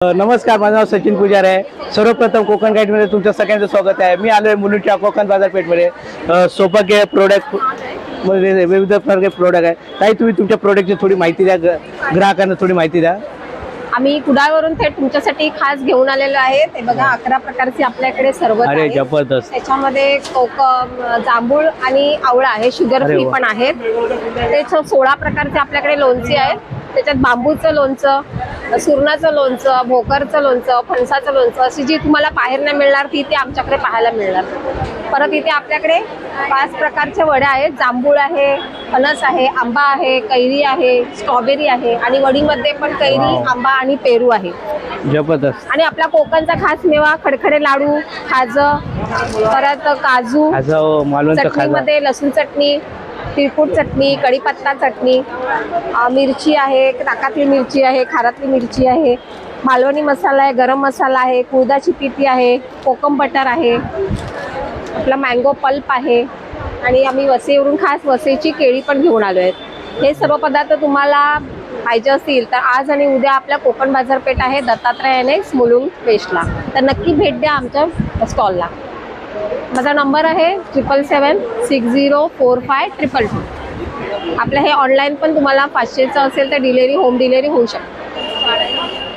नमस्कार, माझं नाव सचिन पुजार आहे। सर्वप्रथम कोकण गाईडमध्ये तुमचं सगळ्यांचं स्वागत आहे। मी आलो आहे मुलुंडच्या कोकण बाजारपेठमध्ये। सौभाग्य प्रोडक्ट मध्ये विविध प्रकारचे प्रोडक्ट आहे। ताई, तुम्ही तुमच्या प्रोडक्टची थोडी माहिती द्या, ग्राहकांना थोडी माहिती द्या। आम्ही कुडाळवरून थेट तुमच्यासाठी खास घेऊन आलेलो आहे। ते बघा 11 प्रकारचे आपल्याकडे सरबत अरे आहेत। जबरदस्त। त्याच्यामध्ये कोकम, जांभूळ आणि आवळा आहे, शुगर फ्री पण आहेत। त्याच्यात 16 प्रकारचे आपल्याकडे लोणचे आहेत। त्याच्यात बांबूचं लोणचं, सुरणाचं लोणचं, भोकरचं लोणचं, फणसाचं लोणचं, अशी जी तुम्हाला बाहेर नाही मिळणार ती ते आमच्याकडे पाहायला मिळणार। परत इथे आपल्याकडे 5 प्रकारच्या वड्या आहेत। जांभूळ आहे, फणस आहे, आंबा आहे, कैरी आहे, स्ट्रॉबेरी आहे आणि वडीमध्ये पण कैरी, आंबा आणि पेरू आहे। जबरदस्त। आणि आपला कोकणचा खास मेवा खडखडे लाडू, खाजं, परत काजू, चटणीमध्ये लसूण चटणी, तिळकुट चटणी, कढीपत्ता चटणी, मिरची आहे, ताकातली मिरची आहे, खारातली मिरची आहे, मालवणी मसाला आहे, गरम मसाला आहे, कुळदाची पिठी आहे, कोकम बटर आहे, आपला मँगो पल्प आहे आणि आम्ही वसईवरून खास वसईची केळी पण घेऊन आलो आहेत। हे सर्व पदार्थ तुम्हाला पाहिजे असतील तर आज आणि उद्या आपल्या कोकण बाजारपेठ आहे, दत्तात्रय एनेक्स, मुलुंड वेस्टला, तर नक्की भेट द्या आमच्या स्टॉलला। माझा नंबर आहे 777604522। आपलं हे ऑनलाईन पण तुम्हाला 500चं असेल तर होम डिलिव्हरी होऊ शकते।